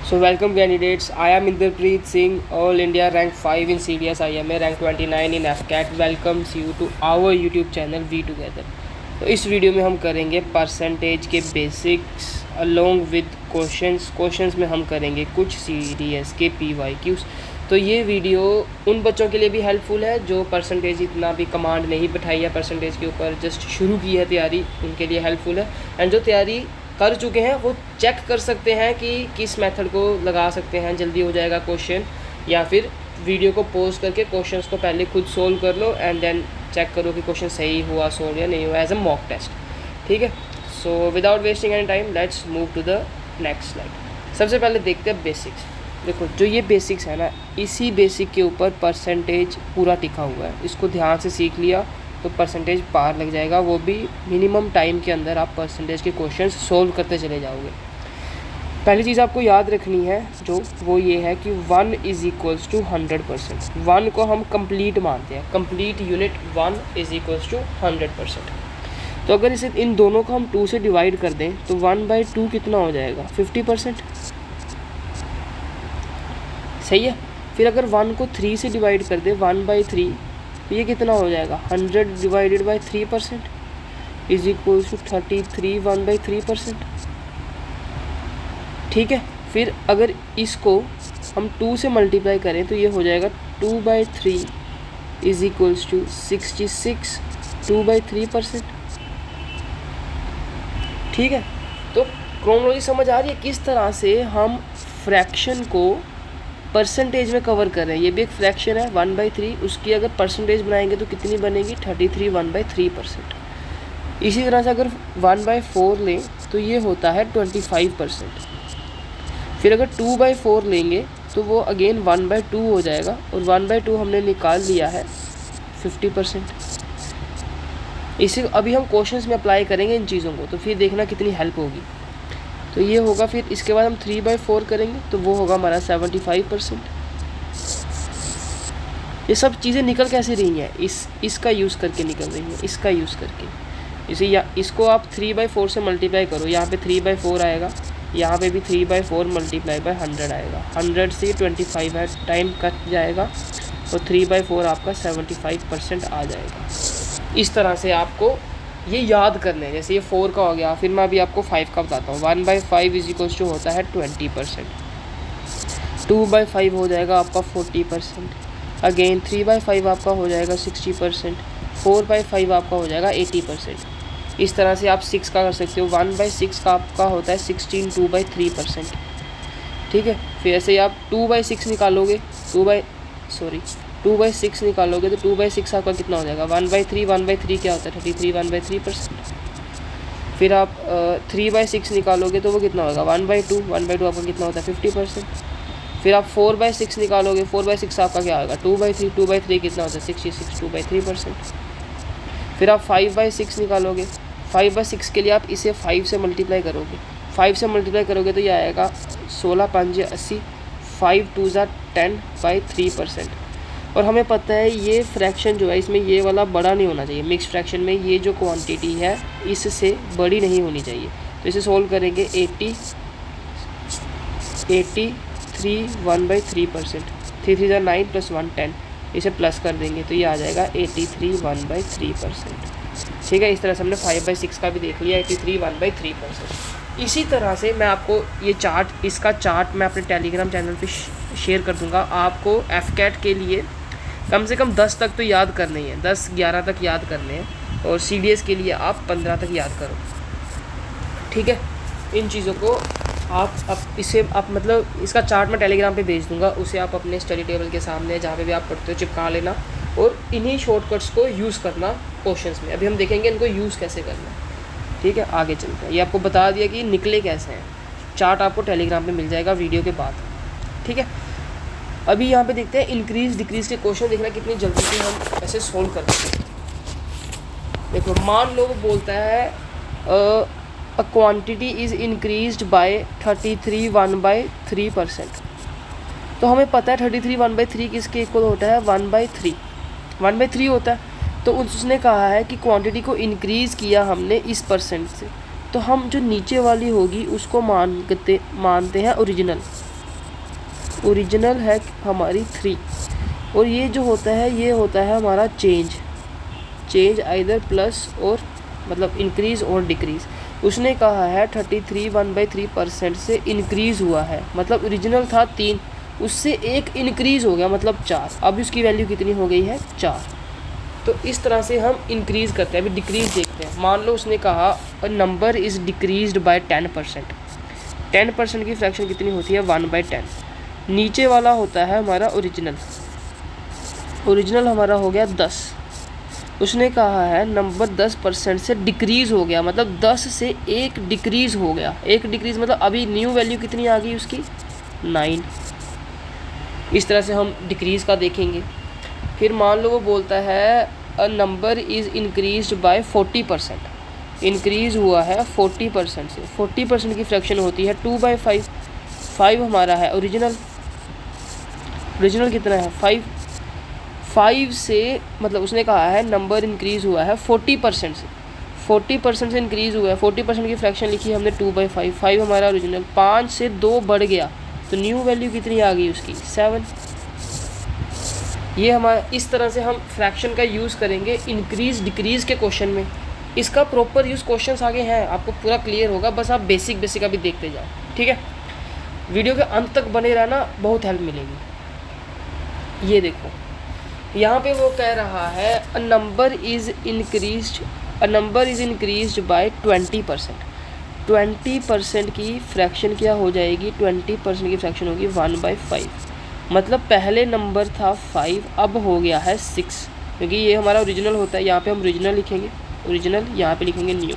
So welcome candidates. I am Inderpreet Singh, All India rank 5 in CDS IMA, rank 29 in FCAT. Welcomes you to our YouTube channel We Together. तो इस video में हम करेंगे percentage के basics along with questions में हम करेंगे कुछ CDS के PYQs। तो ये वीडियो उन बच्चों के लिए भी हेल्पफुल है जो परसेंटेज इतना भी कमांड नहीं बैठाई है, परसेंटेज के ऊपर जस्ट शुरू की है तैयारी, उनके लिए हेल्पफुल है। एंड जो तैयारी कर चुके हैं वो चेक कर सकते हैं कि किस मेथड को लगा सकते हैं, जल्दी हो जाएगा क्वेश्चन, या फिर वीडियो को पॉज करके क्वेश्चंस को पहले खुद सोल्व कर लो एंड देन चेक करो कि क्वेश्चन सही हुआ सोल्व या नहीं हुआ, एज अ मॉक टेस्ट। ठीक है, so without wasting any time let's move to the next slide. सबसे पहले देखते हैं बेसिक्स। देखो जो ये बेसिक्स है ना, इसी बेसिक के ऊपर परसेंटेज पूरा टिका हुआ है। इसको ध्यान से सीख लिया तो परसेंटेज पार लग जाएगा, वो भी मिनिमम टाइम के अंदर आप परसेंटेज के क्वेश्चंस सोल्व करते चले जाओगे। पहली चीज़ आपको याद रखनी है जो वो ये है कि 1 इज़ इक्वल्स टू 100%। 1 को हम कंप्लीट मानते हैं, complete unit 1 is equals to 100%। तो अगर इसे इन दोनों को हम 2 से डिवाइड कर दें तो 1/2 कितना हो जाएगा, 50%। सही है। फिर अगर 1 को 3 से डिवाइड कर दें 1/3 तो ये कितना हो जाएगा, 100 divided by 3% is equals to 33 1/3%। ठीक है। फिर अगर इसको हम 2 से मल्टीप्लाई करें तो ये हो जाएगा 2/3 इज इक्वल्स टू 66 2/3%। ठीक है। तो क्रोनोलॉजी समझ आ रही है किस तरह से हम फ्रैक्शन को परसेंटेज में कवर कर रहे हैं। ये भी एक फ्रैक्शन है 1/3, उसकी अगर परसेंटेज बनाएंगे तो कितनी बनेगी, 33 1/3%। इसी तरह से अगर 1/4 लें तो ये होता है 25%। फिर अगर 2/4 लेंगे तो वो अगेन 1/2 हो जाएगा, और 1/2 हमने निकाल लिया है 50%। इसे अभी हम क्वेश्चंस में अप्लाई करेंगे इन चीज़ों को, तो फिर देखना कितनी हेल्प होगी। तो ये होगा, फिर इसके बाद हम 3/4 करेंगे तो वो होगा हमारा 75%। ये सब चीज़ें निकल कैसे रही हैं, इसका यूज़ करके निकल रही हैं, इसका यूज़ करके। इसे या इसको आप 3/4 से मल्टीप्लाई करो, यहाँ पे 3/4 आएगा, यहाँ पे भी 3/4 मल्टीप्लाई बाय 100 आएगा। 100 से 25 है, टाइम कट जाएगा और 3/4 आपका 75% आ जाएगा। इस तरह से आपको ये याद करना है। जैसे ये 4 का हो गया, फिर मैं अभी आपको 5 का बताता हूँ। 1/5 इज इक्वल्स टू होता है 20%। 2/5 हो जाएगा आपका 40%। अगेन 3/5 आपका हो जाएगा 60%। 4/5 आपका हो जाएगा 80%। इस तरह से आप 6 का कर सकते हो। 1/6 का आपका होता है 16 2/3%। ठीक है। फिर ऐसे ही आप 2/6 निकालोगे, 2/6 निकालोगे तो 2/6 आपका कितना हो जाएगा, 1/3 क्या होता है, 33 1/3%। फिर आप 3/6 निकालोगे तो वो कितना होगा, 1/2 आपका कितना होता है 50%। फिर आप 4/6 निकालोगे, 4/6 आपका क्या होगा, 2/3 कितना होता है 66 2/3%। फिर आप 5/6 निकालोगे, 5/6 के लिए आप इसे 5 से मल्टीप्लाई करोगे, 5 से मल्टीप्लाई करोगे तो ये आएगा 16 5 80, 5 2 10/3%। और हमें पता है ये फ्रैक्शन जो है इसमें ये वाला बड़ा नहीं होना चाहिए। मिक्स फ्रैक्शन में ये जो क्वांटिटी है इससे बड़ी नहीं होनी चाहिए। तो इसे सोल्व करेंगे 83 1/3%, 3 3 9 + 1 10, इसे प्लस कर देंगे तो ये आ जाएगा 83 1/3%। ठीक है। इस तरह से हमने 5/6 का भी देख लिया, 83 1/3%। इसी तरह से मैं आपको ये चार्ट, इसका चार्ट मैं अपने टेलीग्राम चैनल पे शेयर कर दूंगा। आपको FCAT के लिए कम से कम 10 तक तो याद करने ही है, 10-11 तक याद करने हैं, और CDS के लिए आप 15 तक याद करो। ठीक है। इन चीज़ों को आप मतलब इसका चार्ट मैं टेलीग्राम पे भेज दूंगा, उसे आप अपने स्टडी टेबल के सामने जहाँ पे भी आप पढ़ते हो चिपका लेना, और इन्हीं शॉर्टकट्स को यूज़ करना क्वेश्चंस में। अभी हम देखेंगे इनको यूज़ कैसे करना है। ठीक है। आगे चलते हैं। ये आपको बता दिया कि निकले कैसे हैं। चार्ट आपको टेलीग्राम पे मिल जाएगा वीडियो के बाद। ठीक है। अभी यहाँ पे देखते हैं इंक्रीज डिक्रीज के क्वेश्चन, देखना कितनी जल्दी से हम ऐसे सोल्व करते हैं। देखो मान लो वो बोलता है a quantity is increased bye 33 1/3%। तो हमें पता है 33 1/3 किसके इक्वल होता है, 1/3 होता है। तो उसने कहा है कि क्वांटिटी को इंक्रीज़ किया हमने इस परसेंट से, तो हम जो नीचे वाली होगी उसको मानते हैं ओरिजिनल। ओरिजिनल है हमारी 3, और ये जो होता है ये होता है हमारा चेंज आइदर प्लस और मतलब इंक्रीज़ और डिक्रीज़। उसने कहा है 33 1/3% से इंक्रीज़ हुआ है, मतलब ओरिजिनल था 3, उससे 1 इंक्रीज़ हो गया मतलब 4। अब उसकी वैल्यू कितनी हो गई है 4। तो इस तरह से हम इंक्रीज़ करते हैं। अभी डिक्रीज़ देखते हैं। मान लो उसने कहा अ नंबर इज़ डिक्रीज्ड बाय 10%। 10% की फ्रैक्शन कितनी होती है 1/10। नीचे वाला होता है हमारा ओरिजिनल हमारा हो गया 10। उसने कहा है नंबर 10% से डिक्रीज़ हो गया, मतलब 10 से 1 डिक्रीज़ हो गया। 1 डिक्रीज़ मतलब अभी न्यू वैल्यू कितनी आ गई उसकी 9। इस तरह से हम डिक्रीज़ का देखेंगे। फिर मान लो वो बोलता है a number is increased bye 40%। Increase हुआ है 40% से। 40% की फ्रैक्शन होती है 2/5। 5 हमारा है ओरिजिनल कितना है 5। 5 से मतलब उसने कहा है नंबर इंक्रीज़ हुआ है 40% से। 40% से इंक्रीज़ हुआ है, 40% की फ्रैक्शन लिखी हमने 2/5। 5 हमारा ओरिजिनल। 5 से 2 बढ़ गया तो न्यू वैल्यू कितनी आ गई उसकी 7। ये हमारा इस तरह से हम फ्रैक्शन का यूज़ करेंगे इंक्रीज़ डिक्रीज़ के क्वेश्चन में। इसका प्रॉपर यूज़ क्वेश्चंस आगे हैं, आपको पूरा क्लियर होगा, बस आप बेसिक अभी देखते जाओ, ठीक है। वीडियो के अंत तक बने रहना, बहुत हेल्प मिलेगी। ये देखो यहाँ पे वो कह रहा है a number is increased bye 20%। 20% की फ्रैक्शन क्या हो जाएगी 20% की फ्रैक्शन होगी 1/5। मतलब पहले नंबर था 5, अब हो गया है 6, क्योंकि ये हमारा ओरिजिनल होता है। यहाँ पे हम ओरिजिनल लिखेंगे, ओरिजिनल यहाँ पे लिखेंगे न्यू।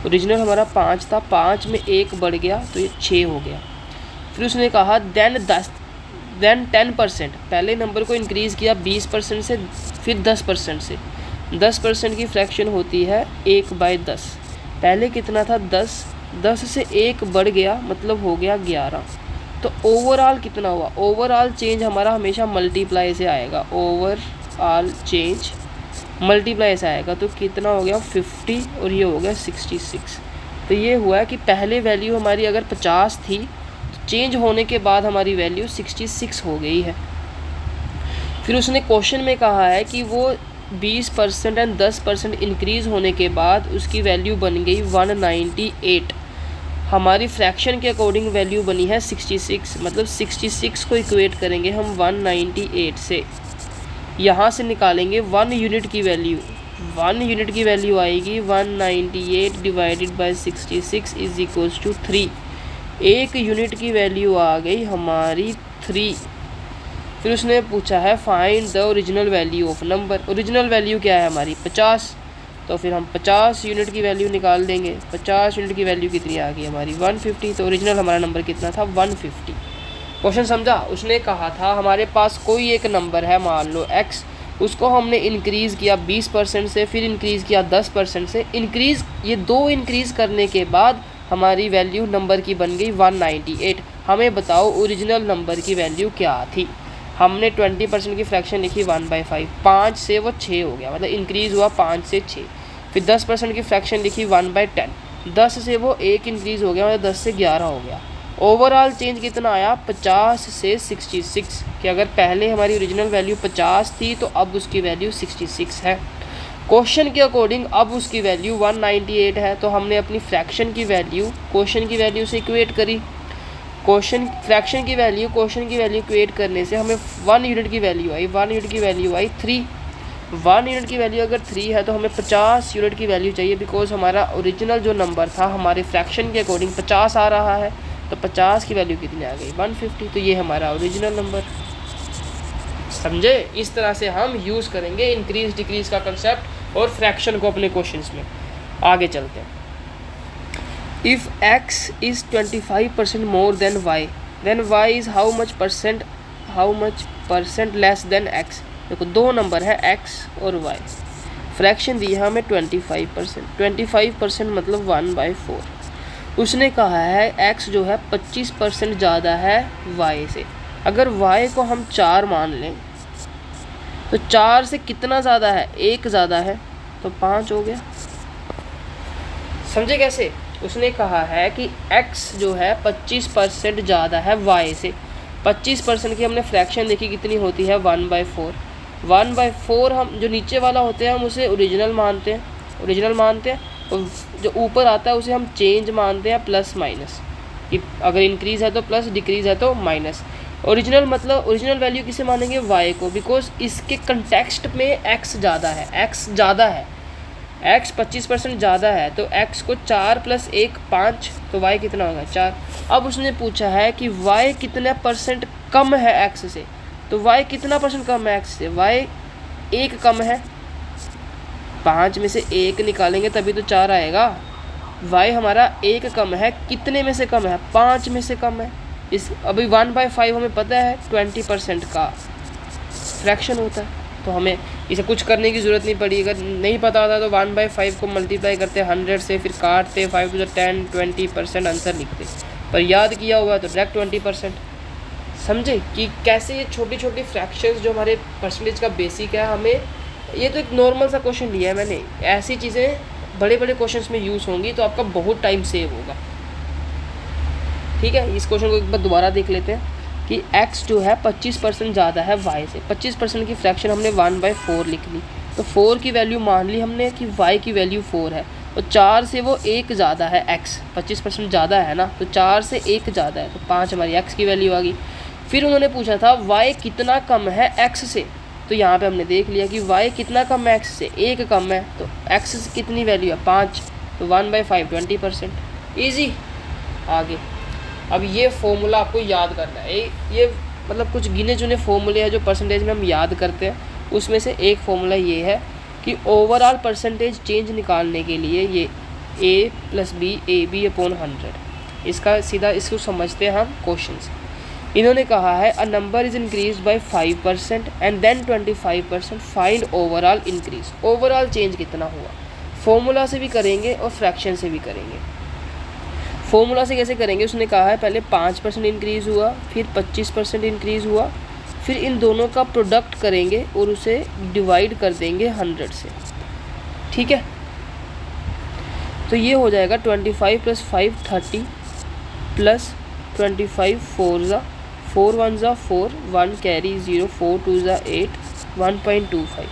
ओरिजिनल हमारा 5 था, 5 में 1 बढ़ गया तो ये 6 हो गया। फिर उसने कहा देन 10%। पहले नंबर को इंक्रीज़ किया 20% से, फिर 10% से। 10% की फ्रैक्शन होती है 1/10। पहले कितना था 10, 10 से 1 बढ़ गया मतलब हो गया 11। तो ओवरऑल कितना हुआ, ओवरऑल चेंज हमारा हमेशा मल्टीप्लाई से आएगा। ओवरऑल चेंज मल्टीप्लाई से आएगा तो कितना हो गया 50 और ये हो गया 66। तो ये हुआ कि पहले वैल्यू हमारी अगर 50 थी तो चेंज होने के बाद हमारी वैल्यू 66 हो गई है। फिर उसने क्वेश्चन में कहा है कि वो 20% एंड 10% इंक्रीज़ होने के बाद उसकी वैल्यू बन गई 198। हमारी फ्रैक्शन के अकॉर्डिंग वैल्यू बनी है 66, मतलब 66 को इक्वेट करेंगे हम 198 से। यहाँ से निकालेंगे 1 यूनिट की वैल्यू। 1 यूनिट की वैल्यू आएगी 198 divided by 66 is equals to 3। 1 unit की वैल्यू आ गई हमारी 3। फिर उसने पूछा है find the original value of number. Original value क्या है हमारी 50, तो फिर हम 50 यूनिट की वैल्यू निकाल देंगे। 50 यूनिट की वैल्यू कितनी आ गई हमारी 150। तो ओरिजिनल हमारा नंबर कितना था 150। क्वेश्चन समझा। उसने कहा था हमारे पास कोई एक नंबर है, मान लो x, उसको हमने इंक्रीज़ किया 20% से, फिर इंक्रीज़ किया 10% से। इंक्रीज़ ये 2 इंक्रीज़ करने के बाद हमारी वैल्यू नंबर की बन गई 198। हमें बताओ ओरिजिनल नंबर की वैल्यू क्या थी। हमने 20% की फ्रैक्शन लिखी 1/5। 5 से वो 6 हो गया, मतलब इंक्रीज़ हुआ 5 से 6। फिर 10% की फ्रैक्शन लिखी 1/10। 10 से वो 1 इंक्रीज़ हो गया, मतलब 10 से 11 हो गया। ओवरऑल चेंज कितना आया 50 से 66, कि अगर पहले हमारी ओरिजिनल वैल्यू 50 थी तो अब उसकी वैल्यू 66 है। क्वेश्चन के अकॉर्डिंग अब उसकी वैल्यू 198 है, तो हमने अपनी फ्रैक्शन की वैल्यू क्वेश्चन की वैल्यू से इक्वेट करी। फ्रैक्शन की वैल्यू क्वेश्चन की वैल्यू इक्वेट करने से हमें 1 यूनिट की वैल्यू आई। 1 यूनिट की वैल्यू आई 3। 1 यूनिट की वैल्यू अगर 3 है तो हमें 50 यूनिट की वैल्यू चाहिए, बिकॉज हमारा ओरिजिनल जो नंबर था हमारे फ्रैक्शन के अकॉर्डिंग 50 आ रहा है, तो 50 की वैल्यू कितनी आ गई 150। तो ये हमारा ओरिजिनल नंबर। समझे। इस तरह से हम यूज़ करेंगे इंक्रीज डिक्रीज का कंसेप्ट और फ्रैक्शन को अपने क्वेश्चंस में। आगे चलते हैं। If x is 25% more than y, then y is how much percent less than x। देखो 2 नंबर है x और y। फ्रैक्शन दी है हमें 25%। 25% मतलब 1/4। उसने कहा है x जो है 25% ज़्यादा है y से। अगर y को हम 4 मान लें तो 4 से कितना ज़्यादा है, 1 ज़्यादा है, तो 5 हो गया। समझे कैसे। उसने कहा है कि x जो है 25% ज़्यादा है y से। 25% की हमने फ्रैक्शन देखी कितनी होती है 1/4। 1/4 हम जो नीचे वाला होते हैं हम उसे ओरिजिनल मानते हैं और जो ऊपर आता है उसे हम चेंज मानते हैं प्लस माइनस, कि अगर इंक्रीज़ है तो प्लस, डिक्रीज़ है तो माइनस। ओरिजिनल मतलब ओरिजिनल वैल्यू किसे मानेंगे, y को, बिकॉज इसके कंटेक्स्ट में x ज़्यादा है, x 25% ज़्यादा है, तो x को 4 + 1 5, तो y कितना होगा 4। अब उसने पूछा है कि y कितना % कम है x से, तो y कितना % कम है x से, y 1 कम है, 5 में से 1 निकालेंगे तभी तो 4 आएगा। y हमारा 1 कम है, कितने में से कम है, 5 में से कम है। इस अभी 1/5 हमें पता है 20% का फ्रैक्शन होता है, तो हमें इसे कुछ करने की ज़रूरत नहीं पड़ी। अगर नहीं पता होता तो 1/5 को मल्टीप्लाई करते 100 से, फिर काटते 5 to the 10 20% आंसर लिखते, पर याद किया हुआ तो डायरेक्ट 20%। समझे कि कैसे ये छोटी छोटी फ्रैक्शंस जो हमारे परसेंटेज का बेसिक है, हमें ये तो एक नॉर्मल सा क्वेश्चन लिया है मैंने, ऐसी चीज़ें बड़े बड़े क्वेश्चंस में यूज़ होंगी तो आपका बहुत टाइम सेव होगा। ठीक है, इस क्वेश्चन को एक बार दोबारा देख लेते हैं कि x जो है 25% ज़्यादा है y से। 25% की फ्रैक्शन हमने 1/4 लिख ली, तो 4 की वैल्यू मान ली हमने कि y की वैल्यू 4 है, और 4 से वो 1 ज़्यादा है, x 25% ज़्यादा है ना, तो 4 से 1 ज़्यादा है, तो 5 हमारी x की वैल्यू आ गई। फिर उन्होंने पूछा था y कितना कम है x से, तो यहाँ पे हमने देख लिया कि y कितना कम है x से, 1 कम है, तो x से कितनी वैल्यू है 5, तो 1/5 20%। ईजी। आगे अब ये फॉर्मूला आपको याद करना है, ये मतलब कुछ गिने चुने फॉर्मूले हैं जो परसेंटेज में हम याद करते हैं, उसमें से एक फॉर्मूला ये है कि ओवरऑल परसेंटेज चेंज निकालने के लिए ये a + b AB/100, इसका सीधा इसको समझते हैं हम क्वेश्चन से। इन्होंने कहा है a number is increase by 5% and then 25%, find overall increase. Overall change कितना हुआ, फॉर्मूला से भी करेंगे और फ्रैक्शन से भी करेंगे। फॉर्मूला से कैसे करेंगे, उसने कहा है पहले 5% इंक्रीज़ हुआ, फिर 25% इंक्रीज़ हुआ, फिर इन दोनों का प्रोडक्ट करेंगे और उसे डिवाइड कर देंगे 100 से। ठीक है, तो ये हो जाएगा 25 + 5 30 प्लस 25 4 1 4 1 कैरी 0 4 2 8 1.25,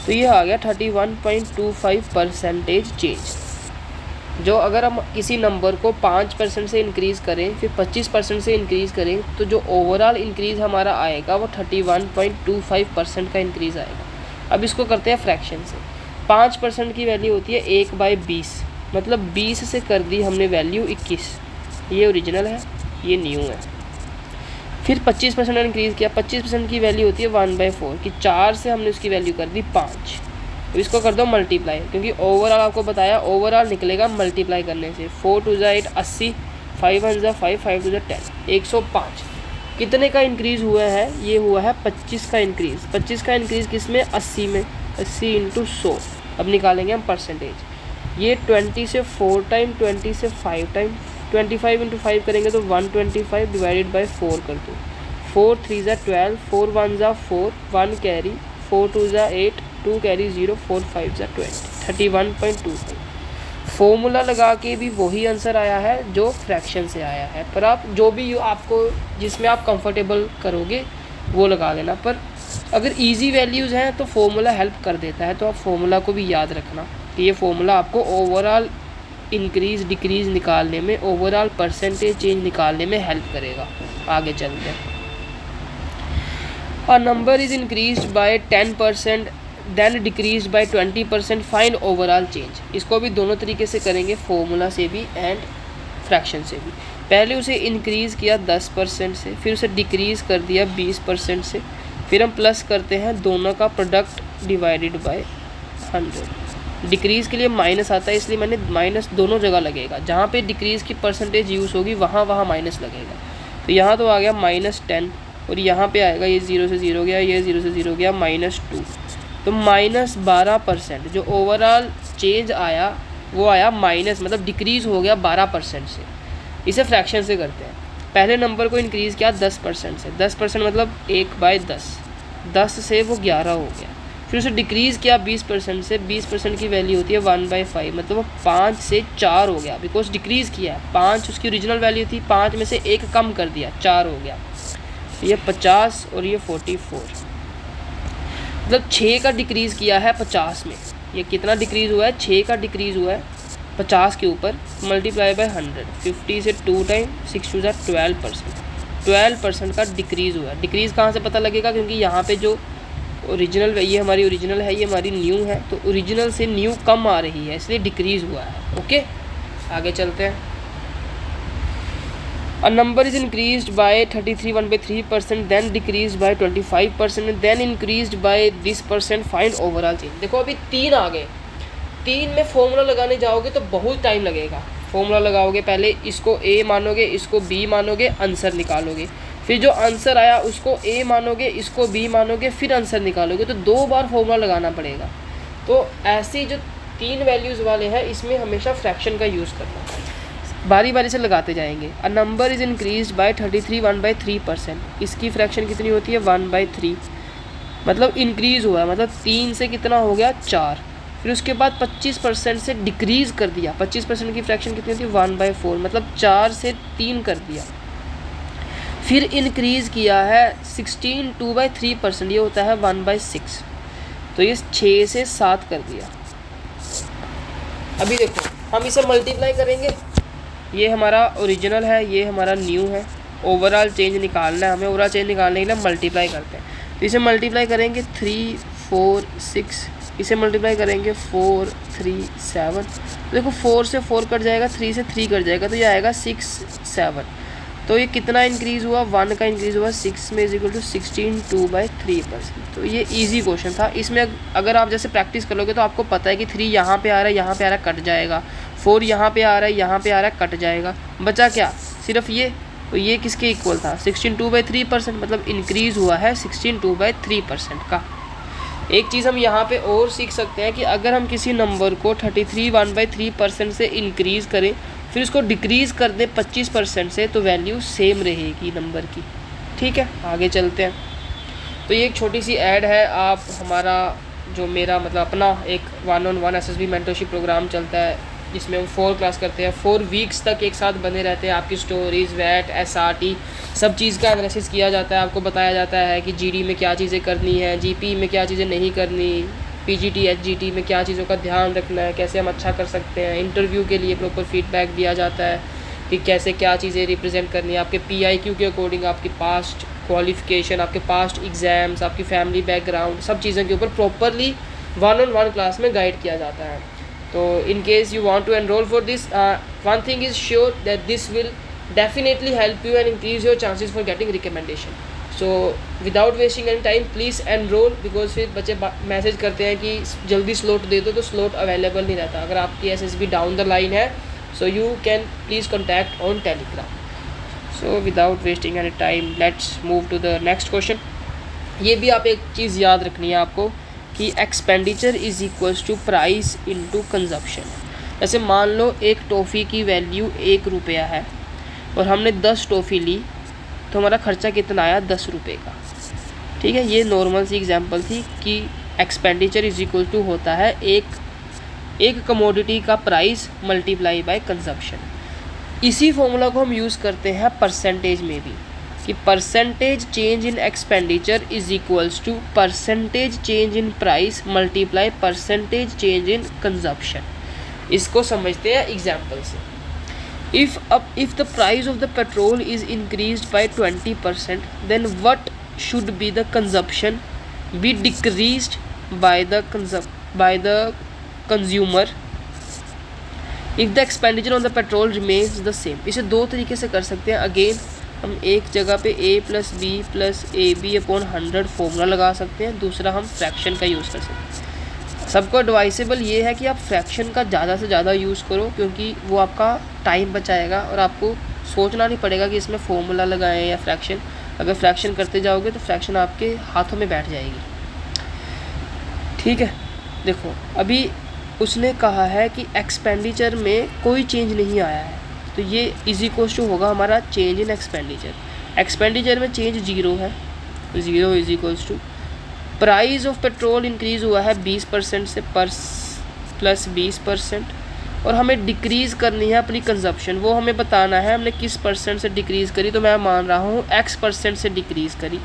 तो ये आ गया 31.25% चेंज। जो अगर हम किसी नंबर को 5% से इंक्रीज़ करें, फिर 25% से इंक्रीज़ करें, तो जो ओवरऑल इंक्रीज़ हमारा आएगा वो 31.25% का इंक्रीज़ आएगा। अब इसको करते हैं फ्रैक्शन से। 5% की वैल्यू होती है 1/20, मतलब 20 से कर दी हमने वैल्यू 21, ये ओरिजिनल है, ये न्यू है। फिर 25% इंक्रीज़ किया, 25% की वैल्यू होती है 1/4, कि 4 से हमने उसकी वैल्यू कर दी 5। तो इसको कर दो मल्टीप्लाई, क्योंकि ओवरऑल आपको बताया ओवरऑल निकलेगा मल्टीप्लाई करने से। 4 2 8 80, 5 1 5 5 2 10, 105। कितने का इंक्रीज़ हुआ है, ये हुआ है 25 का इंक्रीज़। 25 का इंक्रीज़ किस में, 80 में, 80 × 100। अब निकालेंगे हम परसेंटेज। ये 20 से 4 टाइम, 20 से 5 टाइम, 25 × 5 करेंगे तो 125 डिवाइडेड बाई 4 कर दो। 4 3 12, 4 1 4, 1 कैरी, 4 2 8, 2 कैरी 0, 4 5 20, 31.25। फॉर्मूला लगा के भी वही आंसर आया है जो फ्रैक्शन से आया है, पर आप जो भी आपको जिसमें आप कंफर्टेबल करोगे वो लगा लेना। पर अगर इजी वैल्यूज़ हैं तो फॉर्मूला हेल्प कर देता है, तो आप फॉर्मूला को भी याद रखना कि ये फॉर्मूला आपको ओवरऑल इंक्रीज़ डिक्रीज़ निकालने में, ओवरऑल परसेंटेज चेंज निकालने में हेल्प करेगा। आगे चलते हैं। A number is increased by 10% then decrease by 20%, find overall change. इसको भी दोनों तरीके से करेंगे, फॉर्मूला से भी एंड फ्रैक्शन से भी। पहले उसे इंक्रीज़ किया 10% से, फिर उसे डिक्रीज़ कर दिया 20% से, फिर हम प्लस करते हैं दोनों का प्रोडक्ट डिवाइडेड बाय 100। डिक्रीज़ के लिए माइनस आता है, इसलिए मैंने माइनस दोनों जगह लगेगा, जहाँ पे डिक्रीज़ की परसेंटेज यूज़ होगी वहाँ माइनस लगेगा। तो यहाँ तो आ गया -10, और यहाँ पे आएगा ये 0 से 0 गया, ये 0 से 0 गया, -2, तो -12%। जो ओवरऑल चेंज आया वो आया माइनस, मतलब डिक्रीज़ हो गया 12% से। इसे फ्रैक्शन से करते हैं। पहले नंबर को इंक्रीज़ किया 10% से, 10% मतलब 1/10, 10 से वो 11 हो गया। फिर उसे डिक्रीज़ किया 20% से, 20% की वैल्यू होती है 1/5, मतलब वो 5 से 4 हो गया, बिकॉज डिक्रीज़ किया। 5 उसकी ओरिजिनल वैल्यू थी, 5 में से 1 कम कर दिया, 4 हो गया। ये 50 और ये 44, मतलब 6 का डिक्रीज़ किया है 50 में। ये कितना डिक्रीज़ हुआ है? 6 का डिक्रीज़ हुआ है 50 के ऊपर, मल्टीप्लाई बाय 100, 50 से 2 टाइम 6 टू 12%, 12% का डिक्रीज़ हुआ है। डिक्रीज़ कहाँ से पता लगेगा? क्योंकि यहाँ पे जो ओरिजिनल, ये हमारी ओरिजिनल है, ये हमारी न्यू है, तो ओरिजिनल से न्यू कम आ रही है, इसलिए डिक्रीज़ हुआ है। ओके, आगे चलते हैं। A number is increased by 33 1/3%, then decreased by 25%, then increased by this percent, find overall change। देखो अभी 3 आ गए, 3 में फॉर्मूला लगाने जाओगे तो बहुत टाइम लगेगा। फॉर्मूला लगाओगे, पहले इसको A मानोगे, इसको B मानोगे, आंसर निकालोगे, फिर जो आंसर आया उसको A मानोगे, इसको B मानोगे, फिर आंसर निकालोगे, तो 2 बार फॉर्मूला लगाना पड़ेगा। तो ऐसे जो 3 वैल्यूज़ वाले हैं इसमें हमेशा फ्रैक्शन का यूज़ करना है, बारी बारी से लगाते जाएंगे। अ नंबर इज़ इंक्रीज्ड बाय 33 1/3%, इसकी फ्रैक्शन कितनी होती है? 1/3, मतलब इंक्रीज़ हुआ है, मतलब 3 से कितना हो गया? 4। फिर उसके बाद 25% से डिक्रीज़ कर दिया, 25% की फ्रैक्शन कितनी होती है? 1/4, मतलब 4 से 3 कर दिया। फिर इंक्रीज़ किया है 16 2/3%, ये होता है 1/6, तो ये 6 से 7 कर दिया। अभी देखो हम इसे मल्टीप्लाई करेंगे, ये हमारा ओरिजिनल है, ये हमारा न्यू है। ओवरऑल चेंज निकालना है हमें, ओवरऑल चेंज निकालने के लिए मल्टीप्लाई करते हैं। तो इसे मल्टीप्लाई करेंगे 3 4 6, इसे मल्टीप्लाई करेंगे 4 3 7, तो देखो 4 से 4 कट जाएगा, 3 से 3 कट जाएगा, तो ये आएगा 6 7। तो ये कितना इंक्रीज़ हुआ? 1 का इंक्रीज़ हुआ, 6 में इज इक्वल टू 16 2/3%। तो ये इजी क्वेश्चन था। इसमें अगर आप जैसे प्रैक्टिस कर लोगे तो आपको पता है कि 3 यहाँ पे आ रहा है, यहाँ पे आ रहा है, कट जाएगा, 4 यहाँ पे आ रहा है, यहाँ पे आ रहा है, कट जाएगा, बचा क्या? सिर्फ ये। तो ये किसके इक्वल था? 16 2/3%, मतलब इंक्रीज़ हुआ है 16 2/3% का। एक चीज़ हम यहाँ पे और सीख सकते हैं कि अगर हम किसी नंबर को 33 1/3% से इंक्रीज़ करें, फिर उसको डिक्रीज़ कर दें 25% से, तो वैल्यू सेम रहेगी नंबर की। ठीक है, आगे चलते हैं। तो ये एक छोटी सी ऐड है। आप हमारा जो मेरा मतलब अपना एक 1-on-1 SSB मेंटरशिप प्रोग्राम चलता है, जिसमें हम 4 क्लास करते हैं, 4 वीक्स तक एक साथ बने रहते हैं। आपकी स्टोरीज़, वैट, SRT सब चीज़ का एनालिसिस किया जाता है। आपको बताया जाता है कि GD में क्या चीज़ें करनी है, GP में क्या चीज़ें नहीं करनी, PGT HGT में क्या चीज़ों का ध्यान रखना है, कैसे हम अच्छा कर सकते हैं। इंटरव्यू के लिए प्रॉपर फीडबैक दिया जाता है कि कैसे क्या चीज़ें रिप्रेजेंट करनी है, आपके PIQ के अकॉर्डिंग, आपकी पास्ट क्वालिफ़िकेशन, आपके पास्ट एग्ज़ाम्स, आपकी फैमिली बैकग्राउंड, सब चीज़ों के ऊपर प्रॉपरली 1-on-1 क्लास में गाइड किया जाता है। तो in case you want to enrol for this, one thing is sure that this will definitely help you and increase your chances for getting recommendation. So without wasting any time please enroll, because फिर बच्चे message करते हैं कि जल्दी slot दे दो, तो slot available नहीं रहता। अगर आपकी SSB डाउन द लाइन है, so you can please contact on Telegram. So without wasting any time let's move to the next question. ये भी आप एक चीज़ याद रखनी है आपको कि expenditure is equals to price into consumption. जैसे मान लो एक टॉफ़ी की वैल्यू 1 रुपया है और हमने 10 टॉफ़ी ली, तो हमारा खर्चा कितना आया? 10 रुपये का। ठीक है, ये नॉर्मल सी एग्जांपल थी कि एक्सपेंडिचर इज इक्वल टू होता है एक कमोडिटी का प्राइस मल्टीप्लाई बाय कंजप्शन। इसी फॉर्मूला को हम यूज़ करते हैं परसेंटेज में भी, कि percentage change in expenditure is equals to percentage change in price multiply percentage change in consumption. इसको समझते हैं एग्जाम्पल से। If the price of the petrol is increased by 20%, then what should be the consumption be decreased by the consumer if the expenditure on the petrol remains the same? इसे 2 तरीके से कर सकते हैं। अगेन हम एक जगह पे a + b + AB/100 फॉर्मूला लगा सकते हैं, दूसरा हम फ्रैक्शन का यूज़ कर सकते हैं। सबको एडवाइसेबल ये है कि आप फ्रैक्शन का ज़्यादा से ज़्यादा यूज़ करो, क्योंकि वो आपका टाइम बचाएगा और आपको सोचना नहीं पड़ेगा कि इसमें फॉर्मूला लगाएं या फ्रैक्शन। अगर फ्रैक्शन करते जाओगे तो फ्रैक्शन आपके हाथों में बैठ जाएगी। ठीक है, देखो अभी उसने कहा है कि एक्सपेंडिचर में कोई चेंज नहीं आया है, तो ये इज इक्वल्स टू होगा हमारा चेंज इन एक्सपेंडिचर। एक्सपेंडिचर में चेंज 0 है, 0 is equals to price of petrol increase हुआ है 20% से +20%, और हमें डिक्रीज़ करनी है अपनी कंजप्शन। वो हमें बताना है हमने किस परसेंट से डिक्रीज़ करी। तो मैं मान रहा हूँ x% से डिक्रीज़ करी,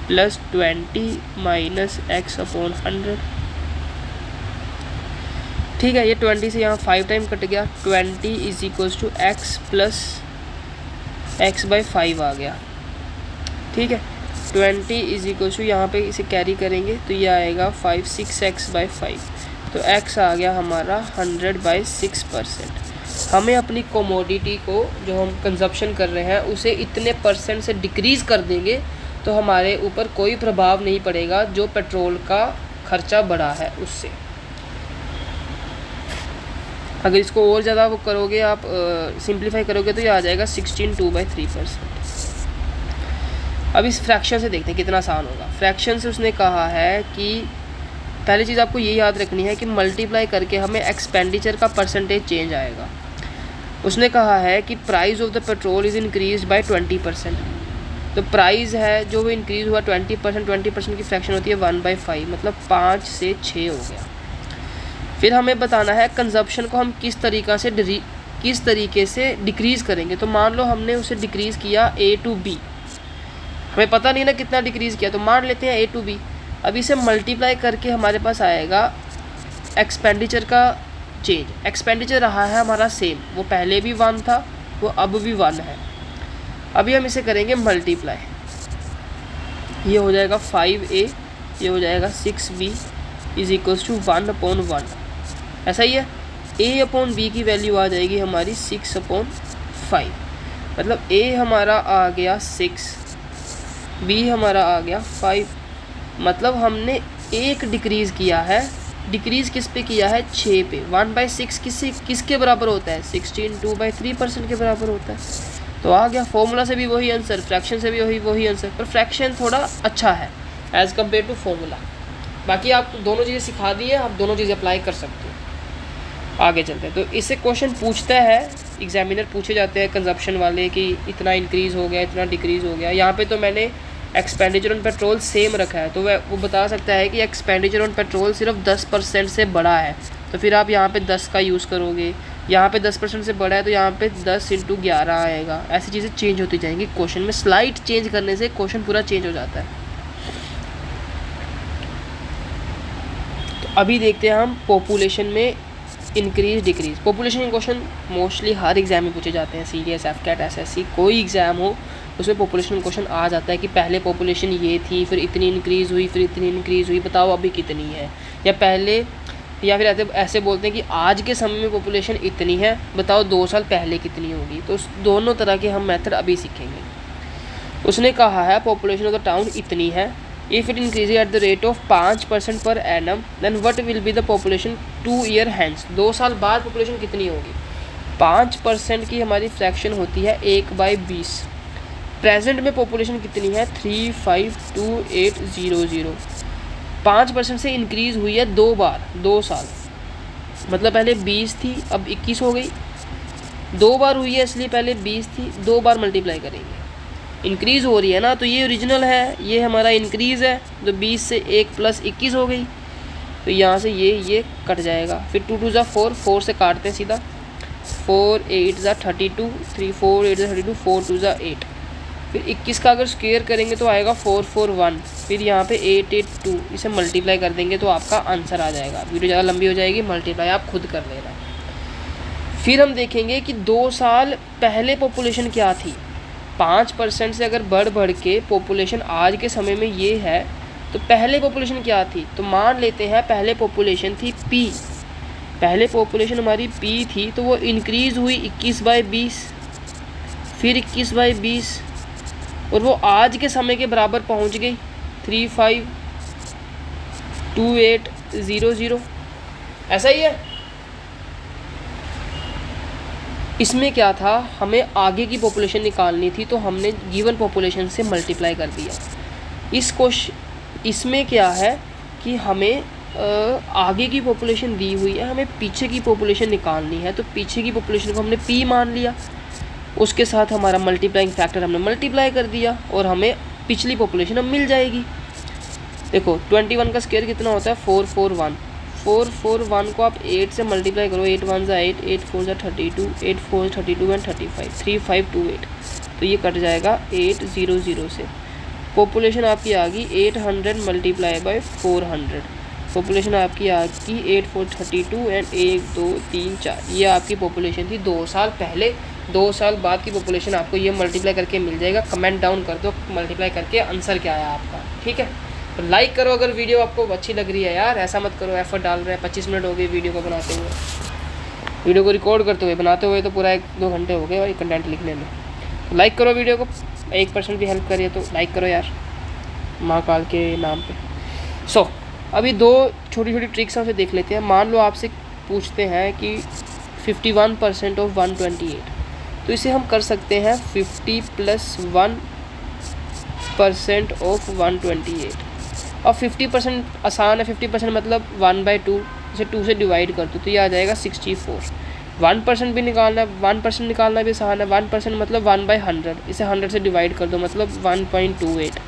प्लस 20 माइनस x/100। ठीक है, ये 20 से यहाँ 5 टाइम कट गया। 20 is equals to x plus x/5 आ गया। ठीक है, 20 इज इक्वल्स टू यहाँ पे इसे कैरी करेंगे तो ये आएगा 5 6x/5। तो x आ गया हमारा 100/6%। हमें अपनी कोमोडिटी को जो हम कंजप्शन कर रहे हैं उसे इतने परसेंट से डिक्रीज़ कर देंगे तो हमारे ऊपर कोई प्रभाव नहीं पड़ेगा जो पेट्रोल का खर्चा बढ़ा है उससे। अगर इसको और ज़्यादा वो करोगे आप सिंप्लीफाई करोगे तो ये आ जाएगा 16/2/3%। अब इस फ्रैक्शन से देखते हैं कितना आसान होगा। फ्रैक्शन से उसने कहा है कि पहली चीज़ आपको ये याद रखनी है कि मल्टीप्लाई करके हमें एक्सपेंडिचर का परसेंटेज चेंज आएगा। उसने कहा है कि price of the petrol is increase bye 20%। तो प्राइस है जो वो इंक्रीज़ हुआ 20%, 20% की फ्रैक्शन होती है 1/5, मतलब 5 से 6 हो गया। फिर हमें बताना है कंजप्शन को हम किस तरीके से डिक्रीज़ करेंगे। तो मान लो हमने उसे डिक्रीज़ किया A to B, हमें पता नहीं ना कितना डिक्रीज़ किया, तो मान लेते हैं A to B। अब इसे मल्टीप्लाई करके हमारे पास आएगा एक्सपेंडिचर का चेंज। एक्सपेंडिचर रहा है हमारा सेम, वो पहले भी 1 था, वो अब भी 1 है। अभी हम इसे करेंगे मल्टीप्लाई, ये हो जाएगा 5A, ये हो जाएगा 6B इज इक्वल्स टू 1/1। ऐसा ही है, A/B की वैल्यू आ जाएगी हमारी 6/5, मतलब A हमारा आ गया 6, B हमारा आ गया 5। मतलब हमने 1 डिक्रीज़ किया है। डिक्रीज़ किस पे किया है? 6 पे। 1/6 किसके बराबर होता है? 16/2/3% के बराबर होता है। तो आ गया, फॉर्मूला से भी वही आंसर, फ्रैक्शन से भी वही आंसर, पर फ्रैक्शन थोड़ा अच्छा है एज़ कम्पेयर टू फॉर्मूला। बाकी आप दोनों चीज़ें सिखा दी है, आप दोनों चीज़ें अप्लाई कर सकते हो। आगे चलते हैं। तो इससे क्वेश्चन पूछता है, एग्जामिनर पूछे जाते हैं कंजप्शन वाले कि इतना इंक्रीज़ हो गया, इतना डिक्रीज़ हो गया। यहाँ पे तो मैंने एक्सपेंडिचर ऑन पेट्रोल सेम रखा है, तो वो बता सकता है कि एक्सपेंडिचर ऑन पेट्रोल सिर्फ 10% से बड़ा है, तो फिर आप यहाँ पे 10 का यूज़ करोगे। यहाँ पे 10% से बड़ा है तो यहाँ पे 10 × 11 आएगा। ऐसी चीज़ें चेंज होती जाएंगी क्वेश्चन में। स्लाइड चेंज करने से क्वेश्चन पूरा चेंज हो जाता है। तो अभी देखते हैं हम पॉपुलेशन में इंक्रीज डिक्रीज। पॉपुलेशन के क्वेश्चन मोस्टली हर एग्जाम में पूछे जाते हैं, CDS, FCAT, SSC, कोई एग्ज़ाम हो उसमें पॉपुलेशन क्वेश्चन आ जाता है कि पहले पॉपुलेशन ये थी, फिर इतनी इंक्रीज़ हुई, फिर इतनी इंक्रीज़ हुई, बताओ अभी कितनी है। या फिर ऐसे बोलते हैं कि आज के समय में पॉपुलेशन इतनी है, बताओ 2 साल पहले कितनी होगी। तो दोनों तरह के हम मेथड अभी सीखेंगे। उसने कहा है पॉपुलेशन ऑफ द टाउन इतनी है, if it increase at the rate of 5% per annum then what will be the population 2 year hence. 2 साल बाद पॉपुलेशन कितनी होगी? 5% की हमारी फ्रैक्शन होती है 1/20। प्रेजेंट में पॉपुलेशन कितनी है? 352,800। 5% से इंक्रीज़ हुई है 2 बार, 2 साल, मतलब पहले 20 थी अब 21 हो गई। 2 बार हुई है इसलिए पहले 20 थी, 2 बार मल्टीप्लाई करेंगे, इंक्रीज़ हो रही है ना, तो ये ओरिजिनल है, ये हमारा इंक्रीज़ है, तो 20 से 1 + 21 हो गई। तो यहाँ से ये कट जाएगा। फिर 2 2 ज़ा 4, 4 से काटते हैं सीधा, 4 8 ज़ा 32, 3 4 8 ज़ा 32, 4 2 ज़ा 8। फिर 21 का अगर स्क्वायर करेंगे तो आएगा 441। फिर यहाँ पे 882, इसे मल्टीप्लाई कर देंगे तो आपका आंसर आ जाएगा। वीडियो ज़्यादा लंबी हो जाएगी, मल्टीप्लाई आप खुद कर लेना। फिर हम देखेंगे कि 2 साल पहले पॉपुलेशन क्या थी। 5% से अगर बढ़ के पॉपुलेशन आज के समय में ये है, तो पहले पॉपुलेशन क्या थी? तो मान लेते हैं पहले पॉपुलेशन थी P। पहले पॉपुलेशन हमारी P थी, तो वो इंक्रीज़ हुई 21/20, फिर 21/20, और वो आज के समय के बराबर पहुंच गई 352800। ऐसा ही है। इसमें क्या था, हमें आगे की पॉपुलेशन निकालनी थी, तो हमने गिवन पॉपुलेशन से मल्टीप्लाई कर दिया। इसमें क्या है कि हमें आगे की पॉपुलेशन दी हुई है, हमें पीछे की पॉपुलेशन निकालनी है, तो पीछे की पॉपुलेशन को हमने P मान लिया, उसके साथ हमारा मल्टीप्लाइंग फैक्टर हमने मल्टीप्लाई कर दिया और हमें पिछली पॉपुलेशन अब मिल जाएगी। देखो 21 का स्क्वायर कितना होता है? 441। 441 को आप 8 से मल्टीप्लाई करो, 8 1 ज़ा 8, 8 4 ज़ा 32, 8 4 32 एंड 35, 3528, तो ये कट जाएगा 800 से। पॉपुलेशन आपकी आ गई 800 मल्टीप्लाई बाय 400, पॉपुलेशन आपकी आ गई 8432 एंड 1 2 3 4, ये आपकी पॉपुलेशन थी 2 साल पहले। 2 साल बाद की पॉपुलेशन आपको ये मल्टीप्लाई करके मिल जाएगा। कमेंट डाउन कर दो मल्टीप्लाई करके आंसर क्या आया आपका, ठीक है। तो लाइक करो अगर वीडियो आपको अच्छी लग रही है यार, ऐसा मत करो एफर्ट डाल रहे हैं। 25 मिनट हो गए वीडियो को बनाते हुए, वीडियो को रिकॉर्ड करते हुए, बनाते हुए तो पूरा 1-2 घंटे हो गए भाई कंटेंट लिखने में। तो लाइक करो वीडियो को, 1% भी हेल्प करिए तो लाइक करो यार, महाकाल के नाम पे। अभी 2 छोटी छोटी ट्रिक्स हमसे देख लेते हैं। मान लो आपसे पूछते हैं कि 51% ऑफ 128, तो इसे हम कर सकते हैं 50 + 1% ऑफ 128। और 50% आसान है, 50% मतलब 1/2, इसे 2 से डिवाइड कर दो तो ये आ जाएगा 64। 1% भी निकालना है, 1% निकालना भी आसान है। 1% मतलब 1/100, इसे 100 से डिवाइड कर दो मतलब 1.28, तो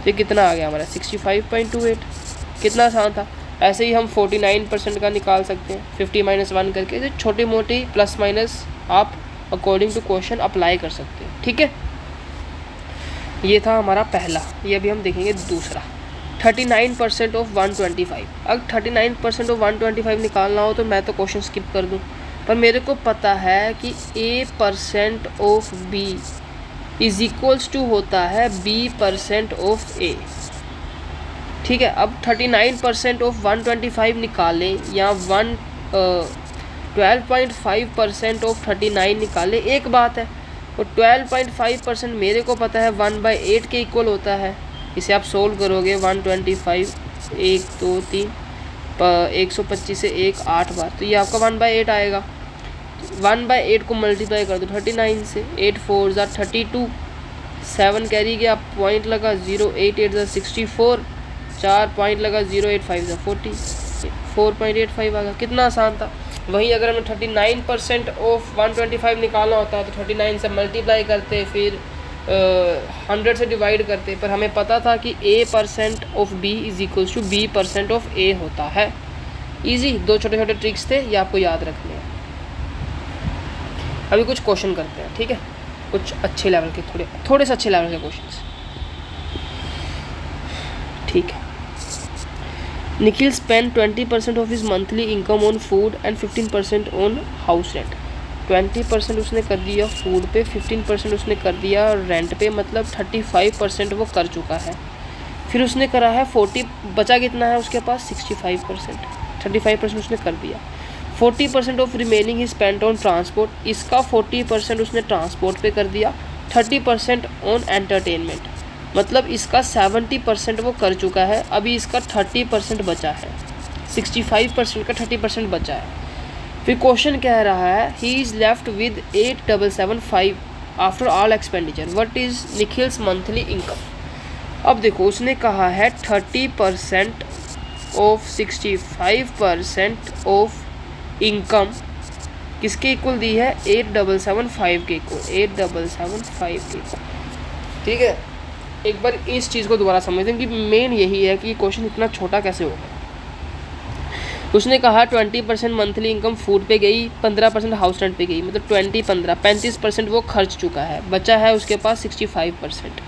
ये कितना आ गया हमारा 65.28। कितना आसान था। ऐसे ही हम 49% का निकाल सकते हैं 50 - 1 करके। इसे छोटी मोटी प्लस माइनस आप अकॉर्डिंग टू क्वेश्चन अप्लाई कर सकते हैं, ठीक है। ये था हमारा पहला। ये अभी हम देखेंगे दूसरा, 39% ऑफ 125। अगर 39% ऑफ 125 निकालना हो तो मैं तो क्वेश्चन स्किप कर दूं, पर मेरे को पता है कि A% of B is equals to होता है B% ऑफ A, ठीक है। अब 39% ऑफ 125 निकालें या 12.5% ऑफ 39 निकालें, एक बात है। और 12.5% मेरे को पता है 1/8 के इक्वल होता है। इसे आप सोल्व करोगे 125 1 2 3 125 से 1 8 बार, तो ये आपका 1/8 आएगा। 1/8 को मल्टीप्लाई कर दो 39 से, 8 4 ज़ा 32, 7 कैरी गया, पॉइंट लगा 0, 8 8 ज़ा 64, 4 पॉइंट लगा 0, 8 5 ज़ा 40, 4.85 आ गया। कितना आसान था। वहीं अगर हमें 39% ऑफ 125 निकालना होता है तो 39 से मल्टीप्लाई करते, फिर 100 से डिवाइड करते, पर हमें पता था कि A% of B is equals to B% of A होता है। इजी 2 छोटे छोटे ट्रिक्स थे, ये आपको याद रखने हैं। अभी कुछ क्वेश्चन करते हैं, ठीक है, कुछ अच्छे लेवल के, थोड़े से अच्छे लेवल के क्वेश्चंस, ठीक है। Nikhil spend 20% of his monthly income on food and 15% on house rent. 20% उसने कर दिया फूड पे, 15% उसने कर दिया रेंट पे, मतलब 35% वो कर चुका है। फिर उसने करा है 40, बचा कितना है उसके पास 65%, 35% उसने कर दिया। 40% of remaining he spent on transport, इसका 40% उसने ट्रांसपोर्ट पे कर दिया। 30% ऑन एंटरटेनमेंट, मतलब इसका 70% वो कर चुका है। अभी इसका 30% बचा है, 65% का 30% बचा है। फिर क्वेश्चन कह रहा है he is left with 8775 after all expenditure, what is Nikhil's monthly income. अब देखो उसने कहा है 30% ऑफ 65% ऑफ इनकम किसके इक्वल दी है, 8775 के इक्वल, 8775 के इक्वल, ठीक है। एक बार इस चीज़ को दोबारा समझते हैं कि मेन यही है कि क्वेश्चन इतना छोटा कैसे होगा। उसने कहा 20% मंथली इनकम फूड पे गई, 15% हाउस रेंट पे गई, मतलब 20 15 35% वो खर्च चुका है, बचा है उसके पास 65%।